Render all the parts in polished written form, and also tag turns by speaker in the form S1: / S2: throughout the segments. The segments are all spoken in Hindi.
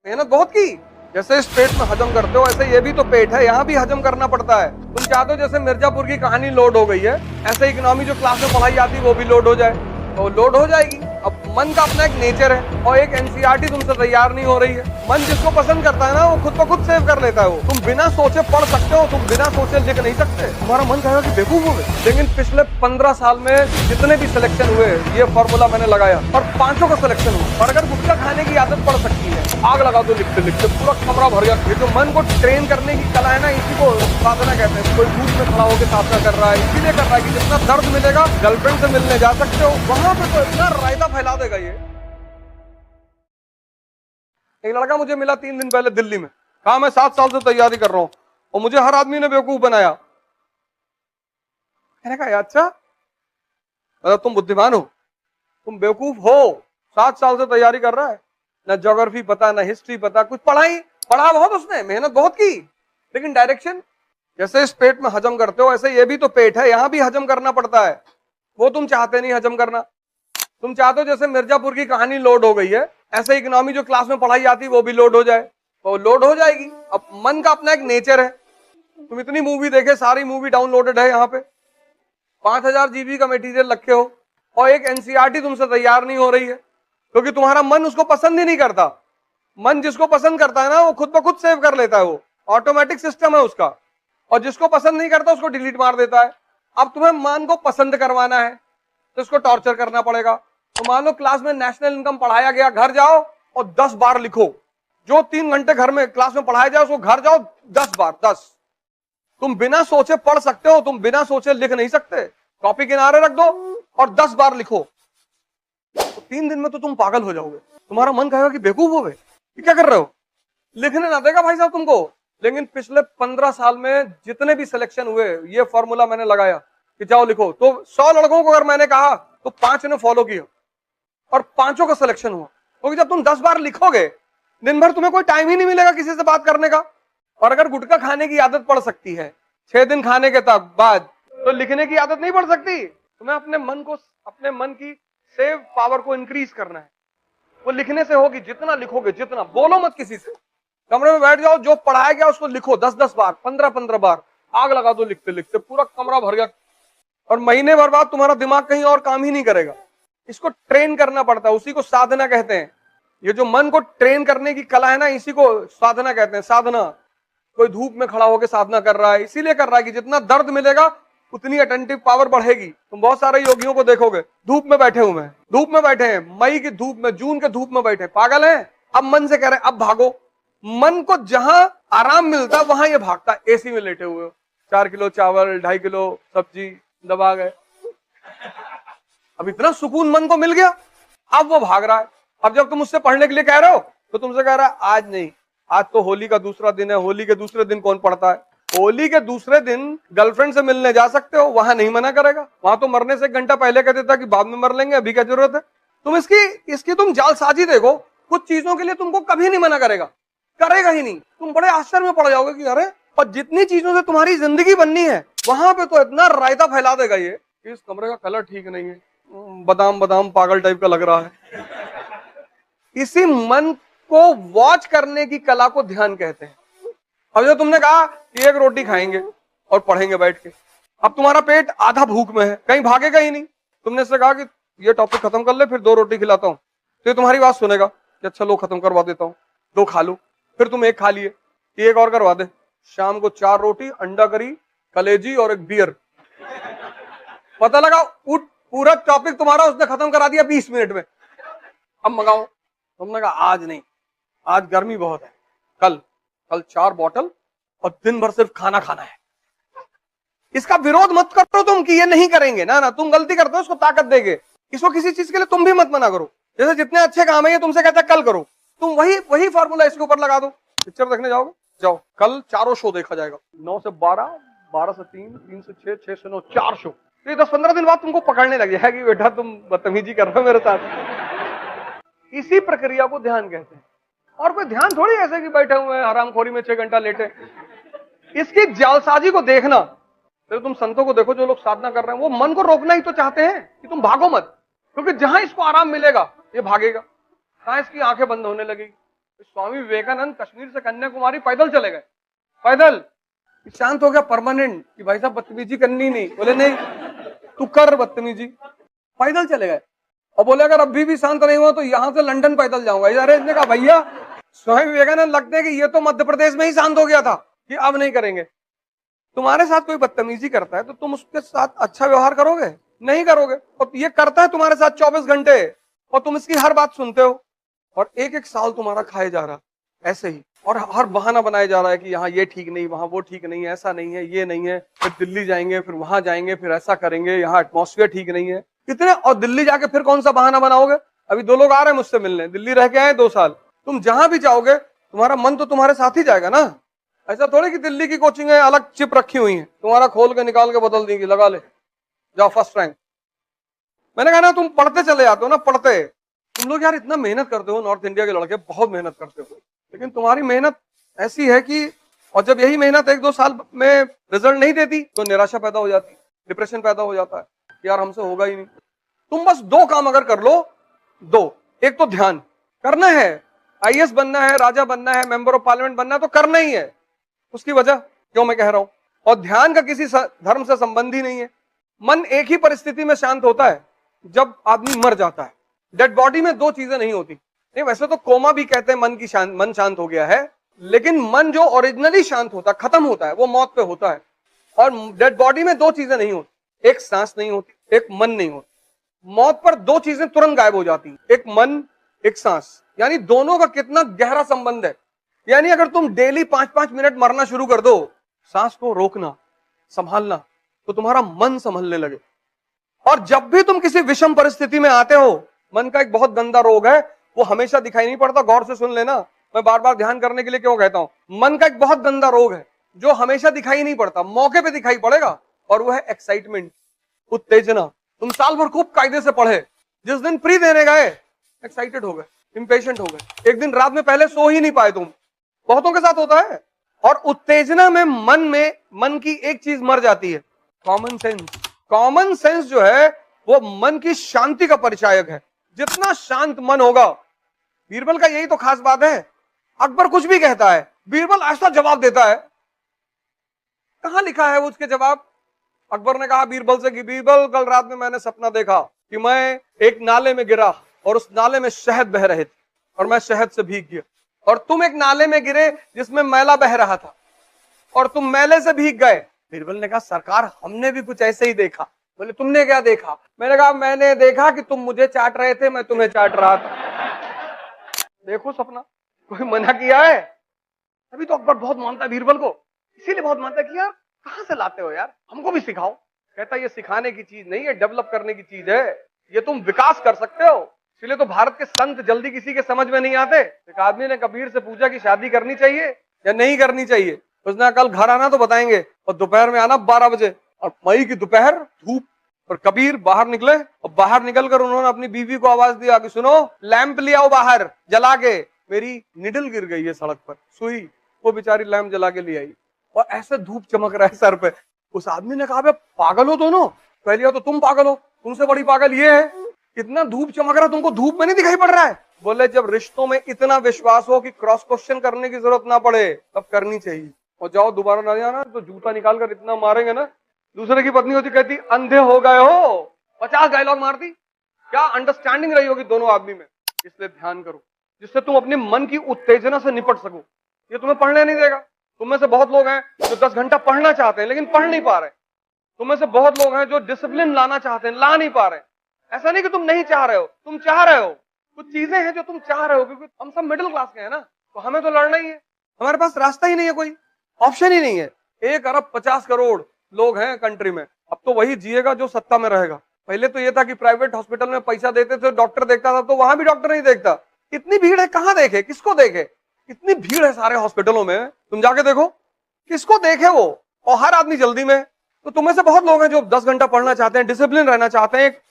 S1: मेहनत बहुत की। जैसे इस पेट में हजम करते हो ऐसे ये भी तो पेट है, यहाँ भी हजम करना पड़ता है। तुम चाहते हो जैसे मिर्जापुर की कहानी लोड हो गई है, ऐसे इकोनॉमी जो क्लास में पढ़ाई जाती है वो भी लोड हो जाए, तो लोड हो जाएगी। अब मन का अपना एक नेचर है और एक एनसीईआरटी तुमसे तैयार नहीं हो रही है। मन जिसको पसंद करता है ना वो खुद ब खुद सेव कर लेता है। वो तुम बिना सोचे पढ़ सकते हो, तुम बिना सोचे लिख नहीं सकते। तुम्हारा मन कहेगा कि बेवकूफ हो गए। लेकिन पिछले 15 साल में जितने भी सिलेक्शन हुए ये फॉर्मूला मैंने लगाया और पांचों का सिलेक्शन हुआ। और अगर गुटखा खाने की आदत पड़ सकती है, आग लगा दो लिखते लिखते पूरा कमरा भर गया। ये जो मन को ट्रेन करने की कला है ना, इसी को साधना कहते हैं। कोई धूप में खड़ा होकर साधना कर रहा है, इसीलिए कर रहा है कि जितना दर्द मिलेगा गर्लफ्रेंड से मिलने जा सकते हो, वहां पे तो इतना रायता फैला देगा ये। एक लड़का मुझे मिला 3 दिन पहले दिल्ली में, कहा मैं 7 साल से तैयारी कर रहा हूं और मुझे हर आदमी ने बेवकूफ बनाया। मैंने कहा अच्छा, मतलब तुम बुद्धिमान हो, तुम बेवकूफ हो। 7 साल से तैयारी कर रहा है, ना ज्योग्राफी पता, ना हिस्ट्री पता, कुछ पढ़ा बहुत उसने, मेहनत बहुत की, लेकिन डायरेक्शन। जैसे इस पेट में हजम करते हो ऐसे ये भी तो पेट है, यहां भी हजम करना पड़ता है। वो तुम चाहते नहीं हजम करना। तुम चाहते हो जैसे मिर्जापुर की कहानी लोड हो गई है, ऐसे इकोनॉमी जो क्लास में पढ़ाई जाती है वो भी लोड हो जाए, तो लोड हो जाएगी। अब मन का अपना एक नेचर है। तुम इतनी मूवी देखे, सारी मूवी डाउनलोडेड है यहाँ पे, 5000 जीबी का मटेरियल रखे हो और एक एनसीईआरटी तुमसे तैयार नहीं हो रही है, क्योंकि तुम्हारा मन उसको पसंद ही नहीं करता। मन जिसको पसंद करता है ना वो खुद ब खुद सेव कर लेता है, वो ऑटोमेटिक सिस्टम है उसका। और जिसको पसंद नहीं करता उसको डिलीट मार देता है। अब तुम्हें मन को पसंद करवाना है तो इसको टॉर्चर करना पड़ेगा। तो मान लो क्लास में नेशनल इनकम पढ़ाया गया, घर जाओ और 10 बार लिखो। जो 3 घंटे घर में क्लास में पढ़ाया जाए उसको घर जाओ 10 बार, 10। तुम बिना सोचे पढ़ सकते हो, तुम बिना सोचे लिख नहीं सकते। कॉपी किनारे रख दो और 10 बार लिखो, तो 3 दिन में तो तुम पागल हो जाओगे। तुम्हारा मन कहेगा कि बेवकूफ हो गए, क्या कर रहे हो, लिखने ना देगा भाई साहब तुमको। लेकिन पिछले 15 साल में जितने भी सिलेक्शन हुए ये फॉर्मूला मैंने लगाया कि जाओ लिखो, तो 100 लड़कों को अगर मैंने कहा तो 5 ने फॉलो किया और पांचों का सिलेक्शन हुआ। क्योंकि जब तुम 10 बार लिखोगे, दिन भर तुम्हें कोई टाइम ही नहीं मिलेगा किसी से बात करने का। और अगर गुटखा खाने की आदत पड़ सकती है 6 दिन खाने के बाद, तो लिखने की आदत नहीं पड़ सकती। तुम्हें अपने मन की सेव पावर को इंक्रीज करना है। वो लिखने से होगी, जितना लिखोगे, जितना बोलो मत किसी से, कमरे में बैठ जाओ, जो पढ़ाया गया उसको लिखो 10-10 बार, 15-15 बार, आग लगा दो लिखते लिखते पूरा कमरा भर गया। और महीने भर बाद तुम्हारा दिमाग कहीं और काम ही नहीं करेगा। इसको ट्रेन करना पड़ता है, उसी को साधना कहते हैं। ये जो मन को ट्रेन करने की कला है ना, इसी को साधना कहते हैं, साधना। कोई धूप में खड़ा होकर साधना कर रहा है, इसीलिए कर रहा है कि जितना दर्द मिलेगा उतनी अटेंटिव पावर बढ़ेगी। तुम बहुत सारे योगियों को देखोगे धूप में बैठे हुए हैं, धूप में बैठे हैं, मई की धूप में, जून के धूप में बैठे, पागल हैं। अब मन से कह रहे हैं अब भागो। मन को जहां आराम मिलता वहां ये भागता। एसी में लेटे हुए हो, 4 किलो चावल, 2.5 किलो सब्जी दबा गए, अब इतना सुकून मन को मिल गया, अब वो भाग रहा है। अब जब तुम उससे पढ़ने के लिए कह रहे हो तो तुमसे कह रहा है आज नहीं, आज तो होली का दूसरा दिन है। होली के दूसरे दिन कौन पढ़ता है? होली के दूसरे दिन गर्लफ्रेंड से मिलने जा सकते हो, वहां नहीं मना करेगा। वहां तो मरने से 1 घंटा पहले कह देता कि बाद में मर लेंगे, अभी क्या जरूरत है। तुम इसकी तुम जालसाजी देखो, कुछ चीजों के लिए तुमको कभी नहीं मना करेगा, करेगा ही नहीं। तुम बड़े आश्चर्य में पड़ जाओगे कि अरे, और जितनी चीजों से तुम्हारी जिंदगी बननी है वहां पे तो इतना रायता फैला देगा ये। इस कमरे का कलर ठीक नहीं है, बादाम बादाम पागल टाइप का लग रहा है। इसी मन को वॉच करने की कला को ध्यान कहते हैं। अब जो तुमने कहा कि 1 रोटी खाएंगे और पढ़ेंगे बैठ के, अब तुम्हारा पेट आधा भूख में है, कहीं भागेगा ही नहीं। तुमने इससे कहा कि ये टॉपिक खत्म कर ले, फिर 2 रोटी खिलाता हूं, तो ये तुम्हारी बात सुनेगा कि अच्छा लो खत्म करवा देता हूं, 2 खा लो। फिर तुम 1 खा लिए, 1 और करवा दे। शाम को 4 रोटी, अंडा करी, कलेजी और 1 बियर। पता लगा पूरा टॉपिक तुम्हारा उसने खत्म करा दिया 20 मिनट में। अब मंगाओ, तुमने कहा आज नहीं, आज गर्मी बहुत है, कल 4 बॉटल और दिन भर सिर्फ खाना खाना है। इसका विरोध मत करो तुम कि ये नहीं करेंगे, ना तुम गलती करते हो, इसको ताकत देंगे। इसको किसी चीज के लिए तुम भी मत मना करो। जैसे जितने अच्छे काम है ये तुमसे कहता है कल करो, तुम वही फार्मूला इसके ऊपर लगा दो। पिक्चर देखने जाओगे, जाओ, कल 4 शो देखा जाएगा, 9 से 12, 12 से 3, 3 से 6, 6 से 9, 4 शो। तो ये 10-15 दिन बाद तुमको पकड़ने लग जाएगा कि बेटा तुम बदतमीजी कर रहे हो मेरे साथ। इसी प्रक्रिया को ध्यान कहते हैं। और कोई ध्यान थोड़ी ऐसे कि बैठे हुए हैं हरामखोरी में 6 घंटा लेटे। इसकी जालसाजी को देखना। तो तुम संतों को देखो जो लोग साधना कर रहे हैं, वो मन को रोकना ही तो चाहते हैं कि तुम भागो मत, क्योंकि जहां इसको आराम मिलेगा ये भागेगा। कहां इसकी आंखें बंद होने लगेगी, स्वामी विवेकानंद कश्मीर से कन्याकुमारी पैदल चले गए, पैदल। शांत हो गया परमानेंट कि भाई साहब बदतमीजी करनी नहीं। बोले नहीं, तू कर बदतमीजी। पैदल चले गए और बोले अगर अभी भी शांत नहीं हुआ तो यहां से लंदन पैदल जाऊंगा। अरे इसने कहा भैया स्वामी विवेकानंद लगते हैं कि ये तो मध्य प्रदेश में ही शांत हो गया था कि अब नहीं करेंगे। तुम्हारे साथ कोई बदतमीजी करता है तो तुम उसके साथ अच्छा व्यवहार करोगे? नहीं करोगे। और ये करता है तुम्हारे साथ 24 घंटे और तुम इसकी हर बात सुनते हो और एक एक साल तुम्हारा खाए जा रहा ऐसे ही, और हर बहाना बनाया जा रहा है कि यहाँ ये ठीक नहीं, वहां वो ठीक नहीं है, ऐसा नहीं है, ये नहीं है, फिर दिल्ली जाएंगे, फिर वहां जाएंगे, फिर ऐसा करेंगे, यहाँ एटमॉस्फेयर ठीक नहीं है, कितने। और दिल्ली जाके फिर कौन सा बहाना बनाओगे? अभी 2 लोग आ रहे हैं मुझसे मिलने, दिल्ली रह के आए 2 साल। तुम जहां भी जाओगे तुम्हारा मन तो तुम्हारे साथ ही जाएगा ना। ऐसा थोड़ी कि दिल्ली की कोचिंग है अलग चिप रखी हुई है, तुम्हारा खोल के निकाल के बदल देंगी, लगा ले जाओ फर्स्ट रैंक। मैंने कहा ना तुम पढ़ते चले जाते हो ना, पढ़ते। तुम लोग यार इतना मेहनत करते हो, नॉर्थ इंडिया के लड़के बहुत मेहनत करते हो, लेकिन तुम्हारी मेहनत ऐसी है कि, और जब यही मेहनत 1-2 साल में रिजल्ट नहीं देती तो निराशा पैदा हो जाती, डिप्रेशन पैदा हो जाता है, यार हमसे होगा ही नहीं। तुम बस 2 काम अगर कर लो, 2, एक तो ध्यान करना है, आईएएस बनना है, राजा बनना है, मेंबर ऑफ पार्लियामेंट बनना है तो करना ही है। उसकी वजह क्यों मैं कह रहा हूं, और ध्यान का किसी धर्म से संबंध ही नहीं है। मन एक ही परिस्थिति में शांत होता है जब आदमी मर जाता है। डेड बॉडी में 2 चीजें नहीं होती। नहीं, वैसे तो कोमा भी कहते हैं मन शांत हो गया है, लेकिन मन जो ओरिजिनली शांत होता है, खत्म होता है, वो मौत पे होता है। और डेड बॉडी में 2 चीजें नहीं होती, एक सांस नहीं होती, एक मन नहीं होती। मौत पर 2 चीजें तुरंत गायब हो जाती हैं, एक मन, एक सांस। यानी दोनों का कितना गहरा संबंध है। यानी अगर तुम डेली 5-5 मिनट मरना शुरू कर दो, सांस को रोकना, संभालना, तो तुम्हारा मन संभलने लगे। और जब भी तुम किसी विषम परिस्थिति में आते हो, मन का एक बहुत गंदा रोग है, वो हमेशा दिखाई नहीं पड़ता, गौर से सुन लेना। मैं बार बार ध्यान करने के लिए क्यों कहता हूं, मन का एक बहुत गंदा रोग है जो हमेशा दिखाई नहीं पड़ता, मौके पे दिखाई पड़ेगा, और वो है एक्साइटमेंट, उत्तेजना। तुम साल भर खूब कायदे से पढ़े, जिस दिन प्री देने गए एक्साइटेड हो गए, इंपेशेंट हो गए, एक दिन रात में पहले सो ही नहीं पाए तुम। बहुतों के साथ होता है। और उत्तेजना में मन की एक चीज मर जाती है, कॉमन सेंस। कॉमन सेंस जो है वो मन की शांति का परिचायक है। जितना शांत मन होगा, बीरबल का यही तो खास बात है। अकबर कुछ भी कहता है, बीरबल ऐसा जवाब देता है। कहां लिखा है उसके जवाब? अकबर ने कहा बीरबल से कि बीरबल कल रात में मैंने सपना देखा कि मैं एक नाले में गिरा और उस नाले में शहद बह रहे थे और मैं शहद से भीग गया, और तुम एक नाले में गिरे जिसमें मैला बह रहा था और तुम मैले से भीग गए। बीरबल ने कहा सरकार हमने भी कुछ ऐसे ही देखा। बोले तुमने क्या देखा? मैंने कहा मैंने देखा कि तुम मुझे चाट रहे थे, मैं तुम्हें चाट रहा था। देखो सपना, कोई मना किया है? अभी तो अकबर बहुत मानता है बीरबल को, इसीलिए बहुत मानता है कि यार कहां से लाते हो यार, हमको भी सिखाओ। कहता ये सिखाने की चीज नहीं है, डेवलप करने की चीज है, ये तुम विकास कर सकते हो। इसलिए तो भारत के संत जल्दी किसी के समझ में नहीं आते। एक आदमी ने कबीर से पूछा कि शादी करनी चाहिए या नहीं करनी चाहिए। उसने कल घर आना तो बताएंगे और दोपहर में आना 12 बजे, और मई की दोपहर धूप। और कबीर बाहर निकले और बाहर निकलकर उन्होंने अपनी बीवी को आवाज दिया कि सुनो लैंप ले आओ बाहर जला के, मेरी निडल गिर गई है सड़क पर, सुई। वो बेचारी लैंप जला के ले आई और ऐसे धूप चमक रहा है सर पे। उस आदमी ने कहा पागल हो दोनों? पहले तो तुम पागल हो, तुमसे बड़ी पागल ये है, इतना धूप चमक रहा, तुमको धूप में नहीं दिखाई पड़ रहा है? बोले जब रिश्तों में इतना विश्वास हो कि क्रॉस क्वेश्चन करने की जरूरत ना पड़े तब करनी चाहिए। और जाओ दोबारा ना जाना तो जूता निकाल कर इतना मारेंगे ना। दूसरे की पत्नी होती कहती अंधे हो गए हो, 50 डायलॉग मारती। क्या अंडरस्टैंडिंग रही होगी दोनों आदमी में। इसलिए ध्यान करो जिससे तुम अपने मन की उत्तेजना से निपट सको। ये तुम्हें पढ़ने नहीं देगा। तुम में से बहुत लोग हैं जो 10 घंटा पढ़ना चाहते हैं लेकिन पढ़ नहीं पा रहे। तुम में से बहुत लोग हैं जो डिसिप्लिन लाना चाहते हैं, ला नहीं पा रहे। ऐसा नहीं कि तुम नहीं चाह रहे हो, तुम चाह रहे हो। कुछ चीजें हैं जो तुम चाह रहे हो, क्योंकि हम सब मिडिल क्लास के हैं ना, तो हमें तो लड़ना ही है। हमारे पास रास्ता ही नहीं है, कोई ऑप्शन ही नहीं है। 1 अरब 50 करोड़ लोग हैं कंट्री में। अब तो वही जिएगा जो सत्ता में रहेगा। पहले तो ये था कि प्राइवेट हॉस्पिटल में पैसा देते थे, डॉक्टर देखता था, तो वहां भी डॉक्टर नहीं देखता। इतनी भीड़ है, कहां देखे, किसको देखे? इतनी भीड़ है सारे हॉस्पिटलों में, तुम जाके देखो किसको देखे वो, और हर आदमी जल्दी में। तो तुम्हें से बहुत लोग हैं जो 10 घंटा पढ़ना चाहते हैं, डिसिप्लिन रहना चाहते हैं, एक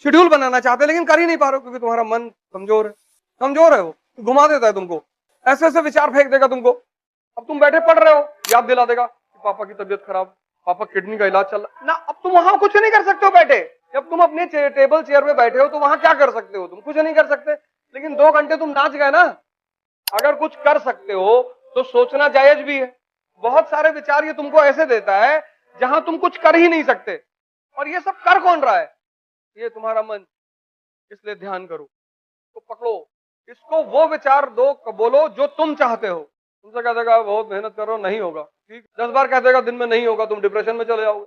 S1: शेड्यूल बनाना चाहते हैं, लेकिन कर ही नहीं पा रहे हो क्योंकि तुम्हारा मन कमजोर है। कमजोर है, वो घुमा देता है तुमको, ऐसे ऐसे विचार फेंक देगा तुमको। अब तुम बैठे पढ़ रहे हो, याद दिला देगा कि पापा की तबीयत खराब, पापा किडनी का इलाज चल रहा ना। अब तुम वहां कुछ नहीं कर सकते हो बैठे। जब तुम अपने टेबल चेयर में बैठे हो तो वहां क्या कर सकते हो? तुम कुछ नहीं कर सकते। लेकिन 2 घंटे तुम नाच गए ना, अगर कुछ कर सकते हो तो सोचना जायज भी है। बहुत सारे विचार ये तुमको ऐसे देता है जहां तुम कुछ कर ही नहीं सकते, और ये सब कर कौन रहा है? ये तुम्हारा मन। इसलिए ध्यान करो, तो पकड़ो इसको, वो विचार दो, बोलो जो तुम चाहते हो। तुमसे कह देगा बहुत मेहनत करो, नहीं होगा, ठीक, 10 बार कह देगा दिन में नहीं होगा, तुम डिप्रेशन में चले जाओगे।